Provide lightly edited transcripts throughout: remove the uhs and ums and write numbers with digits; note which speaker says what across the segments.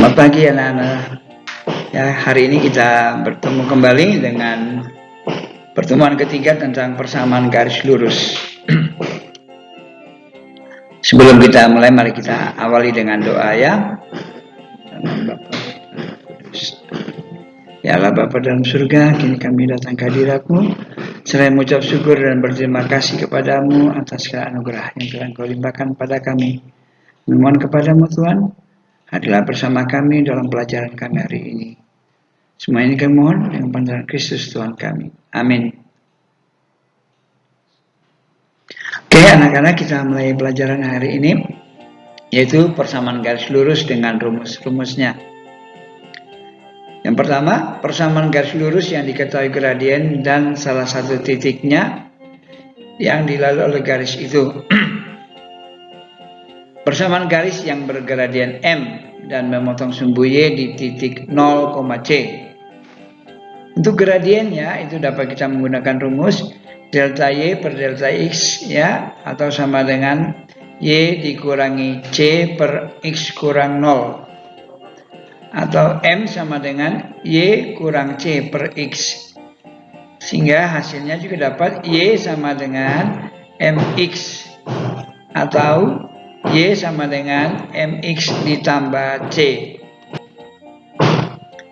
Speaker 1: Selamat pagi anak-anak. Ya, hari ini kita bertemu kembali dengan pertemuan ketiga tentang persamaan garis lurus. Sebelum kita mulai, mari kita awali dengan doa ya. Ya Allah Bapa dalam surga, kini kami datang ke hadirat-Mu. Selain mengucap syukur dan berterima kasih kepadamu atas segala anugerah yang telah Engkau limpahkan pada kami. Memohon kepadamu Tuhan, hadirlah bersama kami dalam pelajaran kami hari ini. Semua ini kami mohon dengan pandangan Kristus Tuhan kami. Amin. Oke anak-anak, kita mulai pelajaran hari ini, yaitu persamaan garis lurus dengan rumus-rumusnya. Yang pertama, persamaan garis lurus yang diketahui gradien dan salah satu titiknya yang dilalui oleh garis itu. Persamaan garis yang bergradien M dan memotong sumbu Y di titik 0, C. Untuk gradiennya itu dapat kita menggunakan rumus delta Y per delta X ya, atau sama dengan Y dikurangi C per X kurang 0. Atau M sama dengan Y kurang C per X. Sehingga hasilnya juga dapat Y sama dengan MX. Atau Y sama dengan MX ditambah C.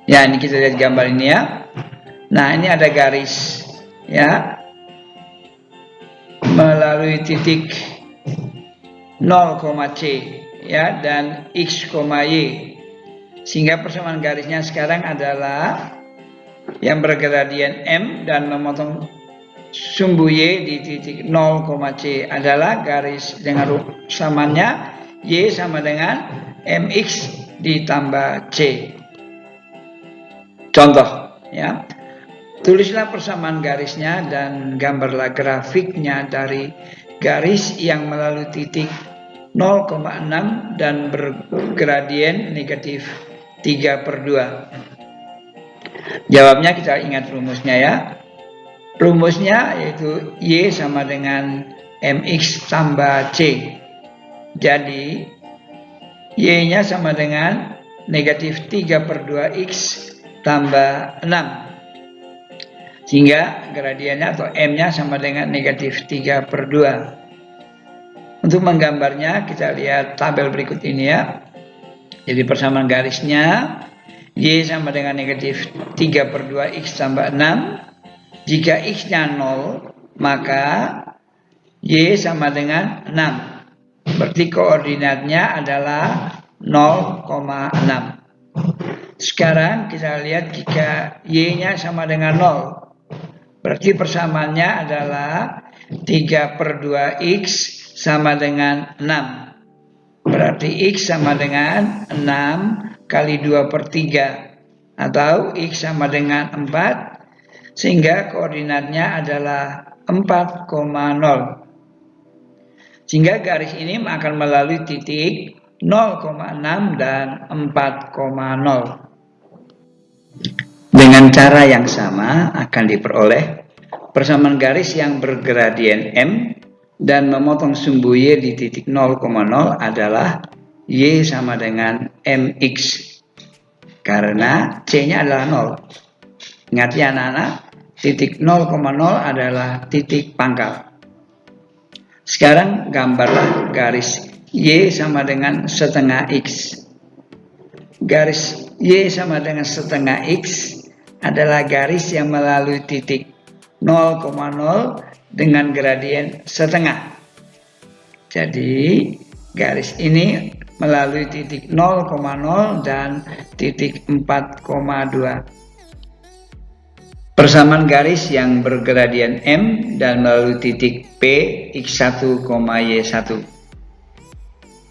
Speaker 1: Ya, ini kita lihat gambar ini ya. Nah, ini ada garis ya, melalui titik 0, C ya, dan X, Y. Sehingga persamaan garisnya sekarang adalah yang bergradien M dan memotong sumbu Y di titik 0, C adalah garis dengan samaannya Y sama dengan MX ditambah C. Contoh ya, tulislah persamaan garisnya dan gambarlah grafiknya dari garis yang melalui titik 0,6 dan bergradien negatif 3/2. Jawabnya kita ingat rumusnya ya. Rumusnya yaitu Y sama dengan MX tambah C. Jadi Y-nya sama dengan negatif 3/2X tambah 6. Sehingga gradiennya atau M-nya sama dengan negatif 3/2. Untuk menggambarnya kita lihat tabel berikut ini ya. Jadi persamaan garisnya Y sama dengan negatif 3/2X tambah 6. Jika X-nya 0, maka Y sama dengan 6. Berarti koordinatnya adalah 0,6. Sekarang kita lihat jika Y-nya sama dengan 0. Berarti persamaannya adalah 3/2X sama dengan 6. Berarti X sama dengan 6 kali 2/3. Atau X sama dengan 4. Sehingga koordinatnya adalah 4,0. Sehingga garis ini akan melalui titik 0,6 dan 4,0. Dengan cara yang sama akan diperoleh persamaan garis yang bergradien M dan memotong sumbu Y di titik 0,0 adalah Y sama dengan MX. Karena C-nya adalah 0. Ingat ya anak-anak, titik 0,0 adalah titik pangkal. Sekarang gambarlah garis Y sama dengan setengah X. Garis Y sama dengan setengah X adalah garis yang melalui titik 0,0 dengan gradien setengah. Jadi garis ini melalui titik 0,0 dan titik 4,2. Persamaan garis yang bergradien M dan melalui titik P X1, Y1.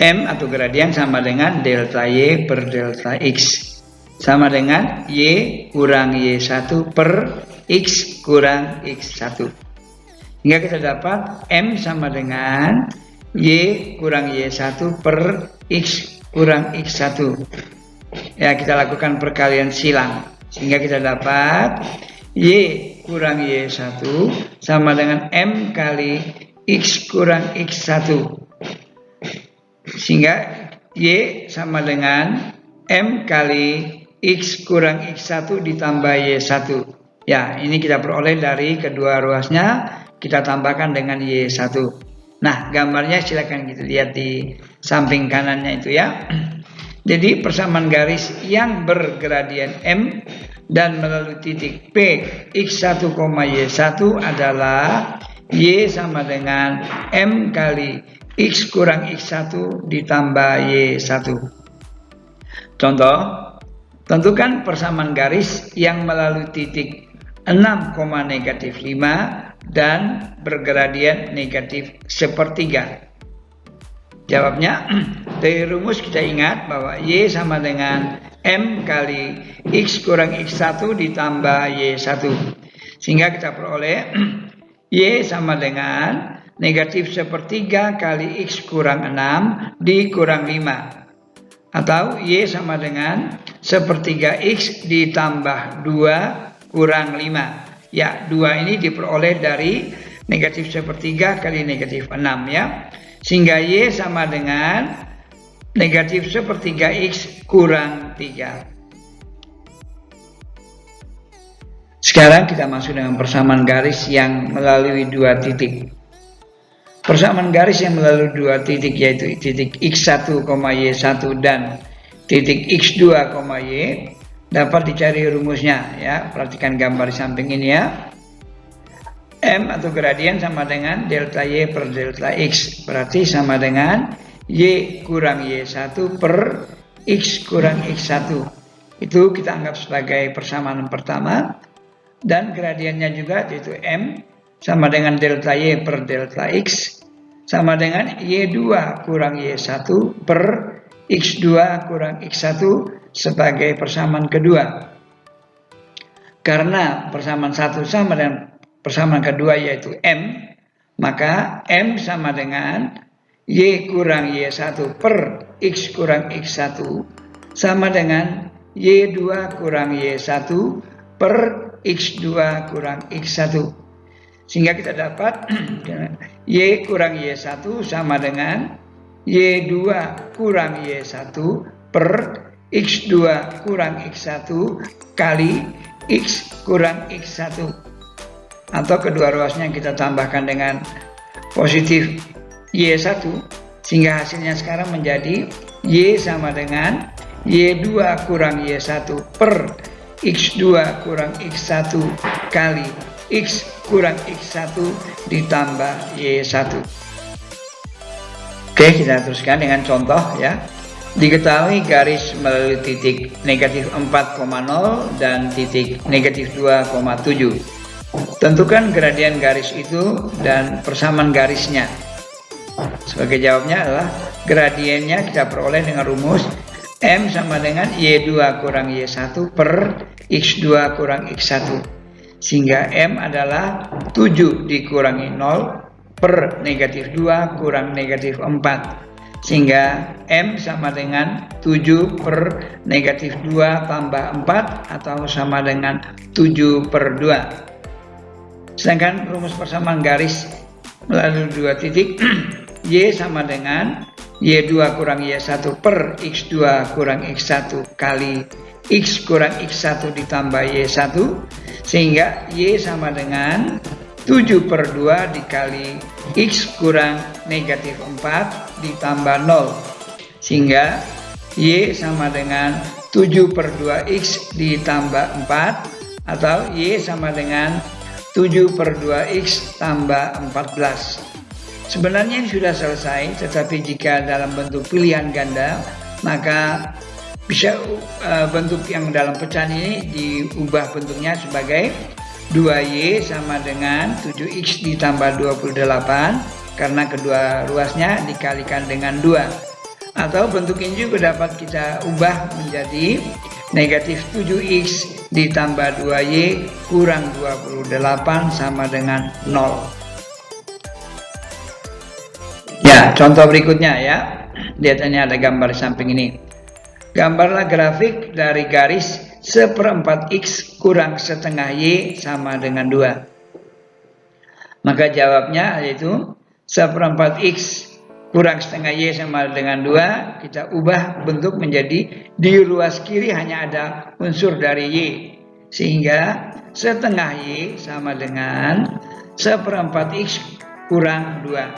Speaker 1: M atau gradien sama dengan delta Y per delta X. Sama dengan Y kurang Y1 per X kurang X1. Hingga kita dapat M sama dengan Y kurang Y1 per X kurang X1. Ya, kita lakukan perkalian silang. Sehingga kita dapat Y kurang Y1 sama dengan M kali X kurang X1. Sehingga Y sama dengan M kali X kurang X1 ditambah Y1. Ya, ini kita peroleh dari kedua ruasnya, kita tambahkan dengan Y1. Nah, gambarnya silakan kita lihat di samping kanannya itu ya. Jadi persamaan garis yang bergradien M dan melalui titik P X1, Y1 adalah Y sama dengan M kali X kurang X1 ditambah Y1. Contoh, tentukan persamaan garis yang melalui titik 6, negatif 5 dan bergradien negatif sepertiga. Jawabnya, dari rumus kita ingat bahwa Y sama dengan M kali X kurang X1 ditambah Y1. Sehingga kita peroleh Y sama dengan negatif sepertiga kali X kurang 6 dikurang 5. Atau Y sama dengan sepertiga X ditambah 2 kurang 5. Ya, 2 ini diperoleh dari negatif sepertiga kali negatif 6 ya. Sehingga Y sama dengan negatif sepertiga X kurang 3. Sekarang kita masuk dengan persamaan garis yang melalui dua titik. Persamaan garis yang melalui dua titik yaitu titik X1, Y1 dan titik X2, Y dapat dicari rumusnya ya. Perhatikan gambar di samping ini ya. M atau gradien sama dengan delta Y per delta X. Berarti sama dengan Y kurang Y1 per X kurang X1. Itu kita anggap sebagai persamaan pertama. Dan gradiennya juga yaitu M sama dengan delta Y per delta X. Sama dengan Y2 kurang Y1 per X2 kurang X1 sebagai persamaan kedua. Karena persamaan satu sama dengan persamaan kedua yaitu M, maka M sama dengan Y kurang Y1 per X kurang X1 sama dengan Y2 kurang Y1 per X2 kurang X1. Sehingga kita dapat Y kurang Y1 sama dengan Y2 kurang Y1 per X2 kurang X1 kali X kurang X1. Atau kedua ruasnya kita tambahkan dengan positif Y1 sehingga hasilnya sekarang menjadi Y sama dengan Y2 kurang Y1 per X2 kurang X1 kali X kurang X1 ditambah Y1. Oke, kita teruskan dengan contoh ya. Diketahui garis melalui titik negatif 4,0 dan titik negatif 2,7. Tentukan gradien garis itu dan persamaan garisnya. Sebagai jawabnya adalah gradiennya kita peroleh dengan rumus M sama dengan Y2 kurang Y1 per X2 kurang X1. Sehingga M adalah 7 dikurangi 0 per negatif 2 kurang negatif 4. Sehingga M sama dengan 7 per negatif 2 tambah 4 atau sama dengan 7 per 2. Sedangkan rumus persamaan garis melalui dua titik Y sama dengan Y2 kurang Y1 per X2 kurang X1 kali X kurang X1 ditambah Y1. Sehingga Y sama dengan 7 per 2 dikali X kurang negatif 4 ditambah 0. Sehingga Y sama dengan 7 per 2X ditambah 4 atau Y sama dengan 7 per 2X tambah 14. Sebenarnya ini sudah selesai, tetapi jika dalam bentuk pilihan ganda, maka bisa bentuk yang dalam pecahan ini diubah bentuknya sebagai 2Y sama dengan 7X ditambah 28 karena kedua ruasnya dikalikan dengan 2. Atau bentuk ini juga dapat kita ubah menjadi negatif 7X ditambah 2Y kurang 28 sama dengan 0. Ya, contoh berikutnya ya. Lihat ini ada gambar di samping ini. Gambarlah grafik dari garis seperempat X kurang setengah Y sama dengan 2. Maka jawabnya yaitu seperempat X kurang setengah Y sama dengan 2, kita ubah bentuk menjadi di ruas kiri hanya ada unsur dari Y, sehingga setengah Y sama dengan 1/4 X kurang 2.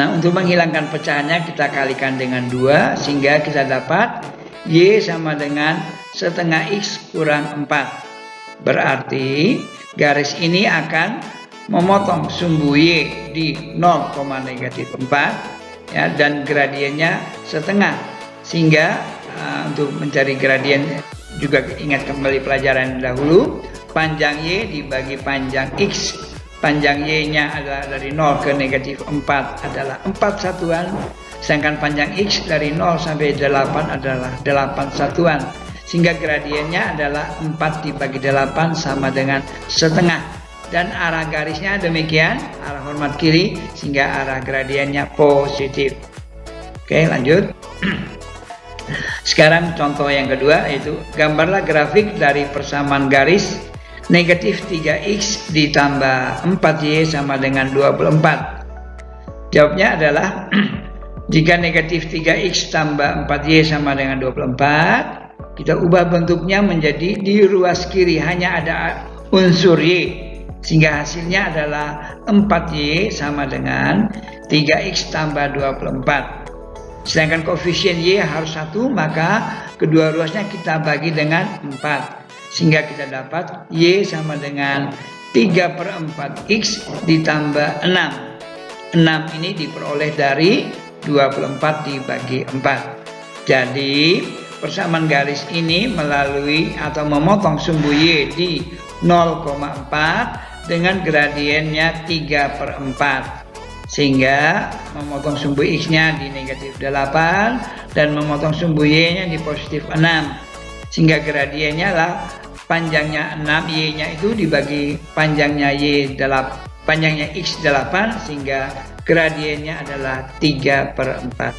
Speaker 1: Nah, untuk menghilangkan pecahannya kita kalikan dengan 2, sehingga kita dapat Y sama dengan setengah X kurang 4. Berarti garis ini akan memotong sumbu Y di 0,-4 ya, dan gradiennya setengah, sehingga untuk mencari gradien juga ingat kembali pelajaran dahulu, panjang Y dibagi panjang X, panjang Y nya adalah dari 0 ke -4 adalah 4 satuan, sedangkan panjang X dari 0 sampai 8 adalah 8 satuan, sehingga gradiennya adalah 4 dibagi 8 sama dengan setengah, dan arah garisnya demikian, arah hormat kiri, sehingga arah gradiennya positif. Oke, lanjut. Sekarang contoh yang kedua, yaitu gambarlah grafik dari persamaan garis negatif 3X ditambah 4Y sama dengan 24. Jawabnya adalah jika negatif 3X tambah 4Y sama dengan 24, kita ubah bentuknya menjadi di ruas kiri hanya ada unsur Y, sehingga hasilnya adalah 4Y sama dengan 3X tambah 24. Sedangkan koefisien Y harus 1, maka kedua ruasnya kita bagi dengan 4, sehingga kita dapat Y sama dengan 3/4 X ditambah 6. 6 ini diperoleh dari 24 dibagi 4. Jadi persamaan garis ini melalui atau memotong sumbu Y di 0,4 dengan gradiennya 3/4, sehingga memotong sumbu X nya di negatif 8 dan memotong sumbu Y nya di positif 6, sehingga gradiennya lah panjangnya 6, Y nya itu dibagi panjangnya X 8, sehingga gradiennya adalah 3/4.